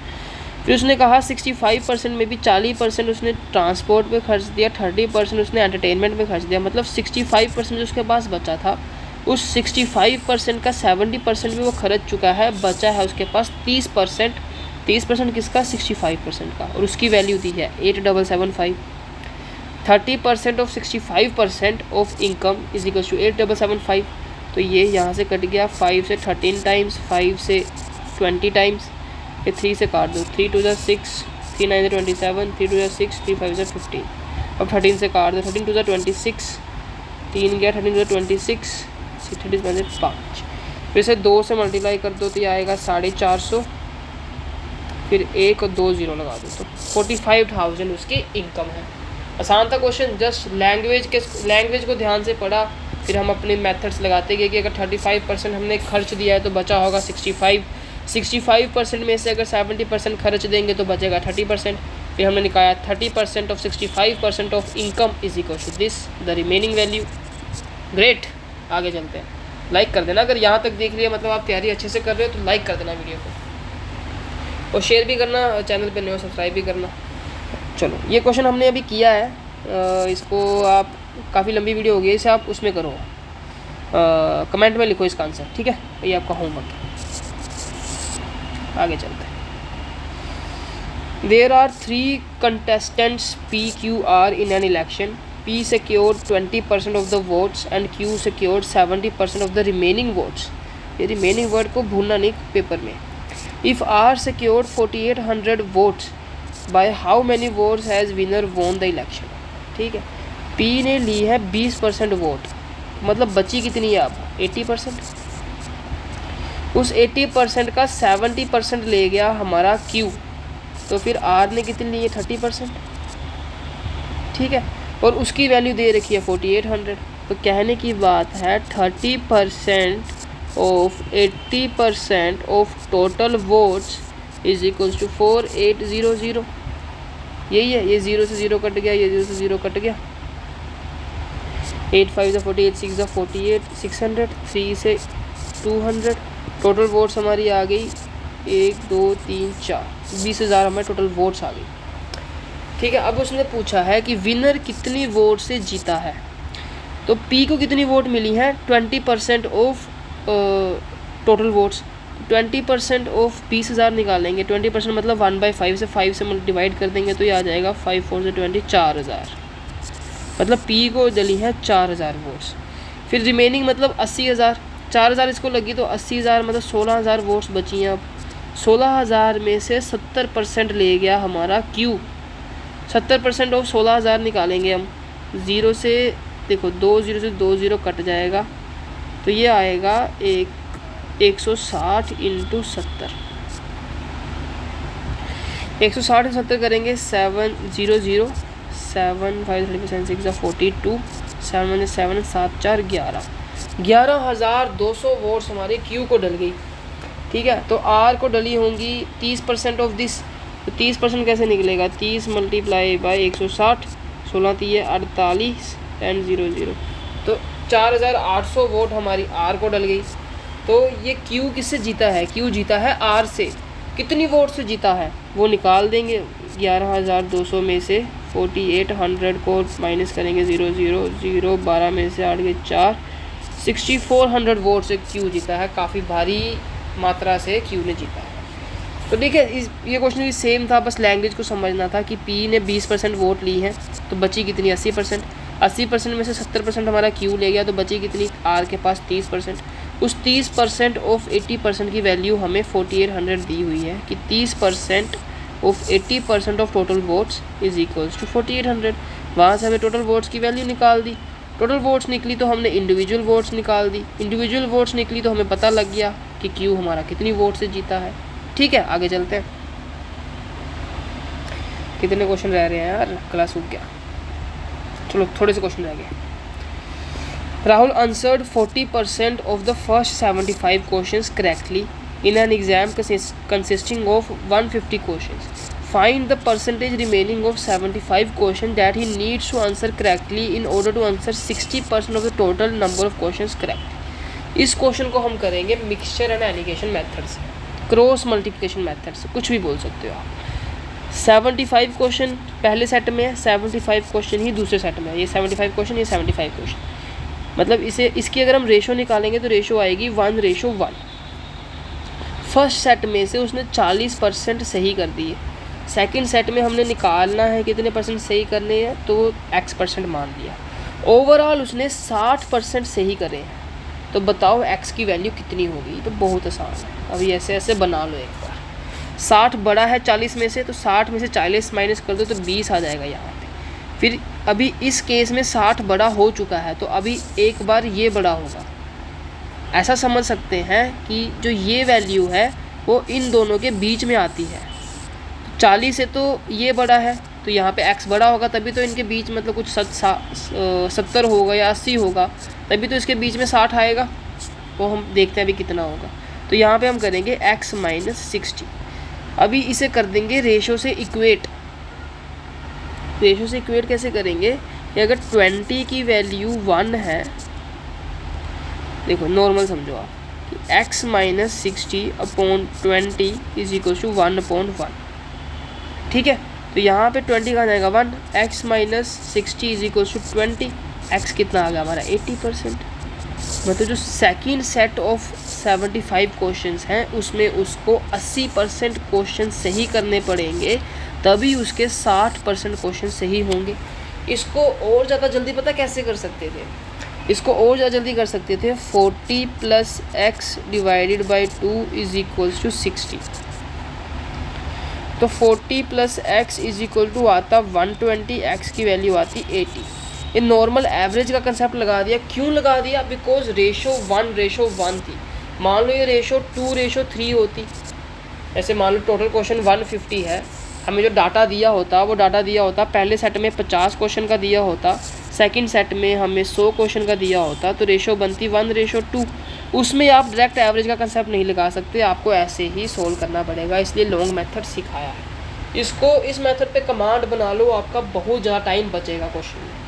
फिर उसने कहा 65% में भी 40% उसने ट्रांसपोर्ट पे खर्च दिया, 30% उसने एंटरटेनमेंट पे खर्च दिया, मतलब 65% जो उसके पास बचा था, उस 65% का 70% भी वो खर्च चुका है, बचा है उसके पास 30%। 30% किसका, 65% का, और उसकी वैल्यू दी है 8775। 30% of 65% of income is equal to 8775, तो ये यहाँ से कट गया 5 से 13 टाइम्स, 5 से 20 टाइम्स, ये 3 से काट दो, 3 2 6, 3 9 27, 3 2 6, 3 5 15। अब 13 से काट दो, 13 2 26, 3 गया, 13 2 26, 30 5, फिर से 2 से मल्टीप्लाई कर दो तो ये आएगा 450, फिर 1 और 2 0 लगा दो तो 45,000 उसकी इनकम है। आसान था क्वेश्चन, जस्ट लैंग्वेज को ध्यान से पढ़ा, फिर हम अपने मेथड्स लगाते गए कि अगर 35% हमने खर्च दिया है तो बचा होगा 65% में से अगर 70% खर्च देंगे तो बचेगा 30%। फिर हमने निकाला 30% of 65% of income is equal to this the remaining value. Great, आगे चलते हैं। लाइक कर देना अगर यहाँ तक देख लिया, मतलब आप तैयारी अच्छे से कर रहे हो तो लाइक कर देना वीडियो को, और शेयर भी करना, चैनल पे नए हो सब्सक्राइब भी करना। चलो ये क्वेश्चन हमने अभी किया है, इसको आप काफ़ी लंबी वीडियो हो गई, इसे आप उसमें करो, कमेंट में लिखो इसका आंसर, ठीक है, ये आपका होमवर्क है। आगे चलते हैं। There are 3 contestants PQR in an election. P secured 20% of the votes and Q secured 70% of the remaining votes. ये remaining word को भूलना नहीं पेपर में। If R secured 4800 votes, by how many votes has winner won the election? ठीक है, P ने ली है 20% vote, मतलब बची कितनी है अब 80%। उस 80% का 70% ले गया हमारा Q, तो फिर R ने कितनी ली है 30%, ठीक है, और उसकी वैल्यू दे रखी है 4800। तो कहने की बात है 30% of 80% of total votes is equals to 4800। यही है, ये 0 से 0 कट गया, ये 0 से 0 कट गया, 8 5 48, 6 48, 600, 3 से 200, टोटल वोट्स हमारी आ गई 1 2 3 4, 20,000 हमारे टोटल वोट्स आ गई, ठीक है। अब उसने पूछा है कि विनर कितनी वोट से जीता है, तो P को कितनी वोट मिली है 20% ऑफ टोटल वोट्स, 20% ऑफ 20,000 निकालेंगे, 20% मतलब 1/5 से 5 से डिवाइड कर देंगे तो ये आ जाएगा 5 4 से 20, 4000, मतलब P को डली है 4000 वोट्स। फिर रिमेनिंग मतलब 80,000, 4000 इसको लगी तो 80,000 मतलब 16,000 वोट्स बची हैं। अब 16,000 में से 70% ले गया हमारा Q, 70% ऑफ 16,000 निकालेंगे हम, 0 से देखो 2 0 से 2 0 कट जाएगा, तो ये आएगा 160 इंटू 70, 160 इंटू 70 करेंगे 700, 7 5 3 6 42, 7 7 7 4 11, 11,200 वोट्स हमारे Q को डल गई, ठीक है। तो R को डली होंगी 30% ऑफ दिस, तो 30% कैसे निकलेगा, 30 मल्टीप्लाई बाई 160, 16 3 48 10 0 0, तो 4,800 वोट हमारी R को डल गई। तो ये Q किससे जीता है, Q जीता है R से। कितनी वोट से जीता है वो निकाल देंगे, 11,200 में से 4800 को माइनस करेंगे, 0 0 0, 12 में से 8 के 4, 6400 वोट से Q जीता है, काफ़ी भारी मात्रा से Q ने जीता है। तो ठीक है, ये क्वेश्चन भी सेम था, बस लैंग्वेज को समझना था कि P ने 20% वोट ली है तो बची कितनी 80%, 80% में से 70% हमारा Q ले गया तो बची कितनी R के पास 30%। उस 30% ऑफ 80% की वैल्यू हमें 4800 दी हुई है कि 30% of 80% of total votes is equals to 4800। वहाँ से हमें टोटल वोट्स की वैल्यू निकाल दी, टोटल वोट्स निकली तो हमने इंडिविजुअल वोट्स निकाल दी, इंडिविजुअल वोट्स निकली तो हमें पता लग गया कि Q हमारा कितनी वोट से जीता है, ठीक है। आगे चलते हैं, कितने क्वेश्चन रह रहे हैं यार, क्लास सूख गया, चलो थोड़े से क्वेश्चन रह गए। Rahul answered 40% of the first 75 questions correctly in an exam consisting of 150 questions. Find the percentage remaining of 75 question that he needs to answer correctly in order to answer 60% of the total number of questions correct. इस question को हम करेंगे mixture and alligation method से, cross multiplication method से, कुछ भी बोल सकते हो आप। 75 क्वेश्चन पहले सेट में है, 75 क्वेश्चन ही दूसरे सेट में है, ये 75 क्वेश्चन, ये 75 क्वेश्चन, मतलब इसकी अगर हम रेशो निकालेंगे तो रेशो आएगी 1:1। फर्स्ट सेट में से उसने 40% सही कर दिए, सेकंड सेट में हमने निकालना है कितने परसेंट सही करने हैं तो X% मान लिया, ओवरऑल उसने 60% सही करे हैं, तो बताओ X की वैल्यू कितनी होगी। तो बहुत आसान है, अभी ऐसे ऐसे बना लो एक बार। 60 बड़ा है 40 में से, तो 60 में से 40 माइनस कर दो तो 20 आ जाएगा यहाँ पे। फिर अभी इस केस में 60 बड़ा हो चुका है तो अभी एक बार ये बड़ा होगा, ऐसा समझ सकते हैं कि जो ये वैल्यू है वो इन दोनों के बीच में आती है। 40 से तो ये बड़ा है तो यहाँ पे X बड़ा होगा, तभी तो इनके बीच मतलब कुछ 70 होगा या 80 होगा, तभी तो इसके बीच में 60 आएगा। वो हम देखते हैं अभी कितना होगा। तो यहाँ पे हम करेंगे X - 60, अभी इसे कर देंगे रेशो से इक्वेट, रेशो से इक्वेट कैसे करेंगे कि अगर 20 की वैल्यू 1 है, देखो नॉर्मल समझो आप कि x minus 60/20 is equal to 1/1। ठीक है, तो यहाँ पे 20 कहाँ जाएगा 1, x minus 60 is equal to 20, x कितना आ गया हमारा 80%। मतलब जो सेकेंड सेट ऑफ 75 क्वेश्चंस हैं उसमें उसको 80% क्वेश्चन सही करने पड़ेंगे, तभी उसके 60% क्वेश्चन सही होंगे। इसको और ज़्यादा जल्दी पता कैसे कर सकते थे, इसको और ज़्यादा जल्दी कर सकते थे 40 + x divided by 2 is equals to 60। तो 40 + x इज इक्वल टू आता 120, x की वैल्यू आती 80। ये नॉर्मल एवरेज का कंसेप्ट लगा दिया। क्यों लगा दिया? बिकॉज रेशो 1:1 थी। मान लो ये रेशो 2:3 होती, ऐसे मान लो टोटल क्वेश्चन 150 है, हमें जो डाटा दिया होता वो डाटा दिया होता पहले सेट में 50 क्वेश्चन का दिया होता, सेकंड सेट में हमें 100 क्वेश्चन का दिया होता, तो रेशो बनती 1:2। उसमें आप डायरेक्ट एवरेज का कंसेप्ट नहीं लगा सकते, आपको ऐसे ही सोल्व करना पड़ेगा, इसलिए लॉन्ग मेथड सिखाया है। इसको इस मेथड पे कमांड बना लो, आपका बहुत ज़्यादा टाइम बचेगा क्वेश्चन में।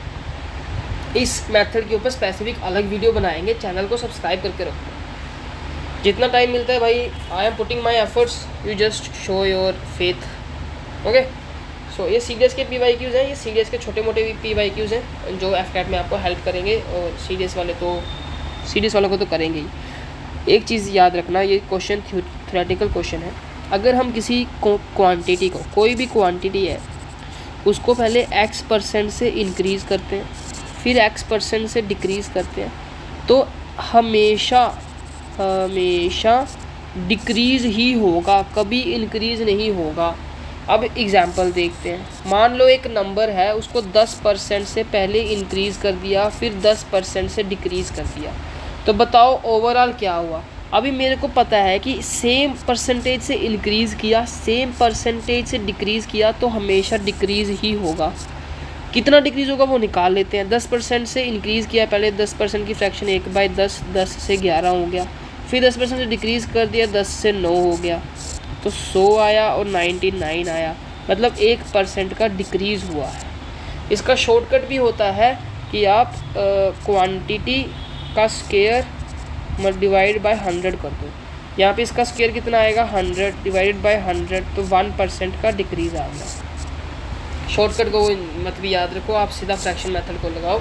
इस मेथड के ऊपर स्पेसिफिक अलग वीडियो बनाएंगे, चैनल को सब्सक्राइब करके रखो। जितना टाइम मिलता है भाई, I am putting my efforts, you just show your faith. Okay, so ये CDS के PYQs हैं, ये CDS के छोटे मोटे PYQs हैं जो FCAT में आपको हेल्प करेंगे, और CDS वालों को तो करेंगे ही। एक चीज़ याद रखना, ये क्वेश्चन थ्योरेटिकल क्वेश्चन है। अगर हम किसी क्वांटिटी को, कोई भी क्वांटिटी है, उसको पहले x% से इंक्रीज़ करते हैं, फिर x% से डिक्रीज़ करते हैं, तो हमेशा डिक्रीज़ ही होगा, कभी इंक्रीज़ नहीं होगा। अब एग्जांपल देखते हैं। मान लो एक नंबर है, उसको 10% से पहले इंक्रीज़ कर दिया, फिर 10% से डिक्रीज़ कर दिया, तो बताओ ओवरऑल क्या हुआ। अभी मेरे को पता है कि सेम परसेंटेज से इंक्रीज़ किया, सेम परसेंटेज से डिक्रीज़ किया, तो हमेशा डिक्रीज़ ही होगा। कितना डिक्रीज़ होगा वो निकाल लेते हैं। 10% से इंक्रीज़ किया, पहले 10% की फ्रैक्शन 1/10, 10 से 11 हो गया, फिर 10% से डिक्रीज़ कर दिया, 10 से 9 हो गया, तो 100 आया और 99 आया, मतलब 1% का डिक्रीज़ हुआ है। इसका शॉर्टकट भी होता है कि आप क्वांटिटी का स्क्वायर डिवाइड बाय 100 कर दो। यहाँ पे इसका स्क्वायर कितना आएगा 100 डिवाइडेड बाय 100, तो 1% का डिक्रीज़ आ गया। शॉर्टकट को मतलब याद रखो, आप सीधा फ्रैक्शन मेथड को लगाओ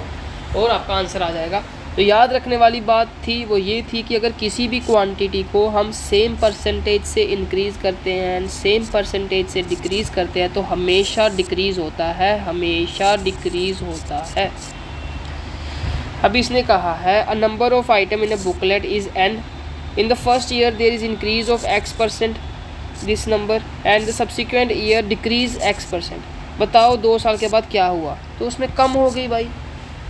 और आपका आंसर आ जाएगा। तो याद रखने वाली बात थी वो ये थी कि अगर किसी भी क्वांटिटी को हम सेम परसेंटेज से इंक्रीज़ करते हैं, सेम परसेंटेज से डिक्रीज़ करते हैं, तो हमेशा डिक्रीज़ होता है, हमेशा डिक्रीज़ होता है। अब इसने कहा है a number of item in a booklet is n, in the first year there is increase of x% this number and the subsequent year decrease x%। बताओ 2 साल के बाद क्या हुआ, तो उसमें कम हो गई भाई।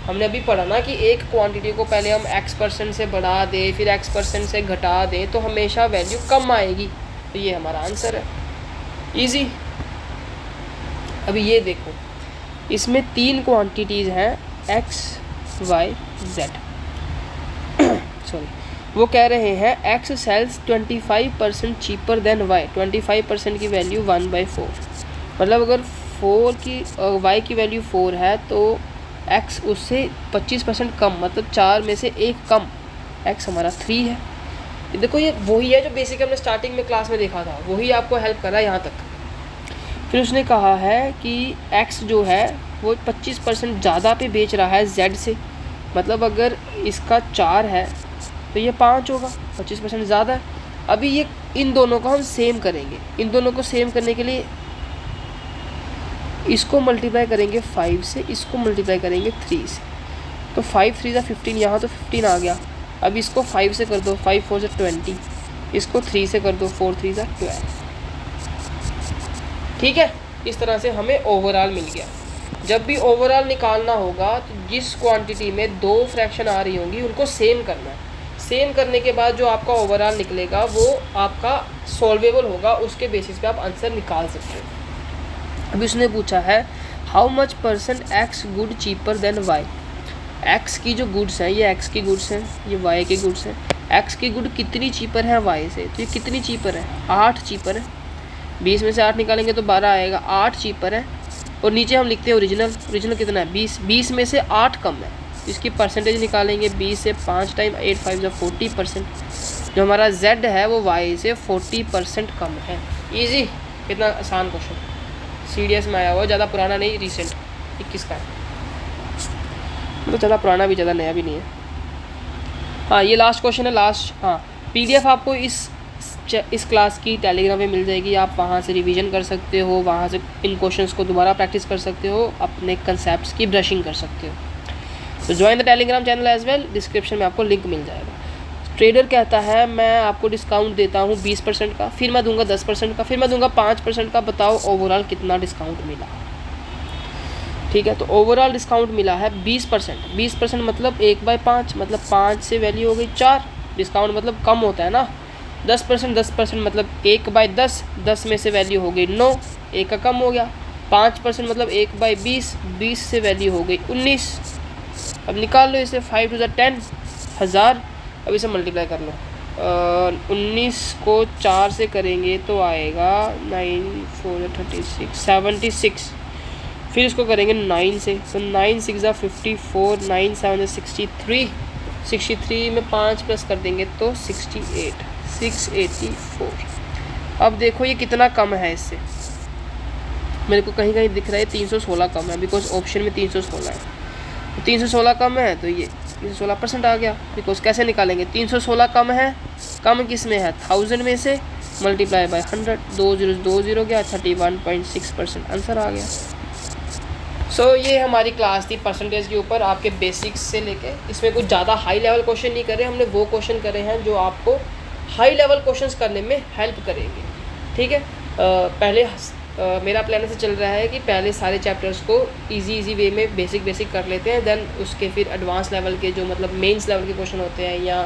हमने अभी पढ़ा ना कि एक क्वांटिटी को पहले हम x% से बढ़ा दें, फिर x% से घटा दें, तो हमेशा वैल्यू कम आएगी। तो ये हमारा आंसर है, इजी। अभी ये देखो, इसमें 3 क्वांटिटीज़ हैं x, y, z। सॉरी, वो कह रहे हैं x सेल्स 25% चीपर देन y, 25% की वैल्यू 1/4। मतलब अगर 4 की y की वैल्यू 4 है तो x उससे 25% कम, मतलब 4 में से 1 कम, x हमारा 3 है। देखो ये वही है जो बेसिक हमने स्टार्टिंग में क्लास में देखा था, वही आपको हेल्प कर रहा है यहाँ तक। फिर उसने कहा है कि x जो है वो 25% ज़्यादा पे बेच रहा है z से, मतलब अगर इसका 4 है तो ये 5 होगा, 25% ज़्यादा है। अभी ये इन दोनों को हम सेम करेंगे, इन दोनों को सेम करने के लिए इसको मल्टीप्लाई करेंगे 5 से, इसको मल्टीप्लाई करेंगे 3 से, तो 5 3 15, यहाँ तो 15 आ गया। अब इसको 5 से कर दो, 5 4 20, इसको 3 से कर दो, 4 3 12। ठीक है, इस तरह से हमें ओवरऑल मिल गया। जब भी ओवरऑल निकालना होगा तो जिस क्वांटिटी में 2 फ्रैक्शन आ रही होंगी उनको सेम करना है। सेम करने के बाद जो आपका ओवरऑल निकलेगा वो आपका सॉल्वेबल होगा, उसके बेसिस पे आप आंसर निकाल सकते हो। अभी उसने पूछा है how much % x good cheaper देन y। x की जो गुड्स हैं ये x की गुड्स हैं, ये y के गुड्स हैं। x की गुड कितनी चीपर है y से, तो ये कितनी चीपर है 8 चीपर है। 20 में से 8 निकालेंगे तो 12 आएगा, 8 चीपर है। और नीचे हम लिखते हैं ओरिजिनल कितना है 20 में से 8 कम है, इसकी परसेंटेज निकालेंगे 20 से 5 टाइम 8 5 जो 40%, जो हमारा z है वो y से 40% कम है। इजी, कितना आसान क्वेश्चन, CDS में आया हुआ, ज़्यादा पुराना नहीं, रिसेंट 21 का है, तो ज़्यादा पुराना भी ज़्यादा नया भी नहीं है। हाँ ये लास्ट क्वेश्चन है, हाँ PDF आपको इस क्लास की टेलीग्राम पे मिल जाएगी, आप वहाँ से रिवीजन कर सकते हो, वहाँ से इन क्वेश्चंस को दोबारा प्रैक्टिस कर सकते हो, अपने कंसेप्ट्स की ब्रशिंग कर सकते हो। तो join the Telegram channel as well, description में आपको लिंक मिल जाएगा। ट्रेडर कहता है मैं आपको डिस्काउंट देता हूँ 20% का, फिर मैं दूंगा 10% का, फिर मैं दूंगा 5% का, बताओ ओवरऑल कितना डिस्काउंट मिला। ठीक है, तो ओवरऑल डिस्काउंट मिला है 20%। 20% मतलब 1/5, मतलब 5 से वैल्यू हो गई 4, डिस्काउंट मतलब कम होता है ना। 10% मतलब 1/10, 10 में से वैल्यू हो गई 9, 1 का कम हो गया। 5% मतलब 1/20, 20 से वैल्यू हो गई 19। अब निकाल लो इसे, 5 टू द 10 1000, अब इसे मल्टीप्लाई कर लो। 19 को 4 से करेंगे तो आएगा 9 4 36 76, फिर इसको करेंगे 9 से, तो 9 6 54, 9 7 63, 63 में 5 प्लस कर देंगे तो 68, 684। अब देखो ये कितना कम है, इससे मेरे को कहीं कहीं दिख रहा है 316 कम है, बिकॉज ऑप्शन में 316 है, तो 316 कम है तो ये 316% आ गया। बिकॉज कैसे निकालेंगे, 316 कम है, कम किस में है 1000 में से, मल्टीप्लाई बाय 100, 2 0 2 0 गया, 31.6% आंसर आ गया। सो ये हमारी क्लास थी परसेंटेज के ऊपर, आपके बेसिक्स से लेके, इसमें कुछ ज़्यादा हाई लेवल क्वेश्चन नहीं करे हमने, वो क्वेश्चन करे हैं जो आपको हाई लेवल क्वेश्चंस करने में हेल्प करेंगे। ठीक है, पहले मेरा प्लान ऐसे चल रहा है कि पहले सारे चैप्टर्स को इजी वे में बेसिक कर लेते हैं, देन उसके फिर एडवांस लेवल के जो मतलब मेंस लेवल के क्वेश्चन होते हैं या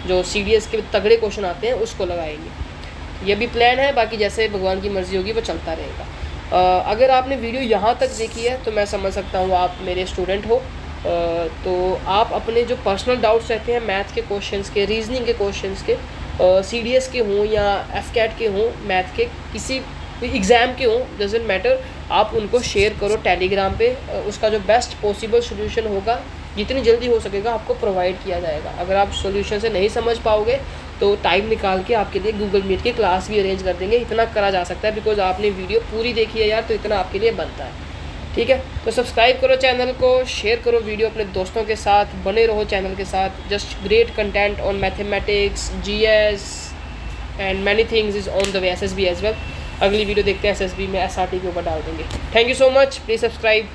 जो CDS के तगड़े क्वेश्चन आते हैं उसको लगाएंगे। ये भी प्लान है, बाकी जैसे भगवान की मर्ज़ी होगी वो चलता रहेगा। अगर आपने वीडियो यहाँ तक देखी है तो मैं समझ सकता हूँ आप मेरे स्टूडेंट हो। तो आप अपने जो पर्सनल डाउट्स रहते हैं मैथ के क्वेश्चंस के, रीजनिंग के क्वेश्चंस के, CDS के हों या FCAT के हों, मैथ के किसी एग्ज़ाम के हों, डजेंट मैटर, आप उनको शेयर करो टेलीग्राम पे। उसका जो बेस्ट पॉसिबल सोल्यूशन होगा जितनी जल्दी हो सकेगा आपको प्रोवाइड किया जाएगा। अगर आप सोल्यूशन से नहीं समझ पाओगे तो टाइम निकाल के आपके लिए गूगल मीट की क्लास भी अरेंज कर देंगे, इतना करा जा सकता है, बिकॉज आपने वीडियो पूरी देखी है यार, तो इतना आपके लिए बनता है। ठीक है, तो सब्सक्राइब करो चैनल को, शेयर करो वीडियो अपने दोस्तों के साथ, बने रहो चैनल के साथ। Just great content on mathematics, GS and many things is on the way, SSB as well. अगली वीडियो देखते हैं SSB में, SRT के ऊपर डाल देंगे। Thank you so much, please subscribe.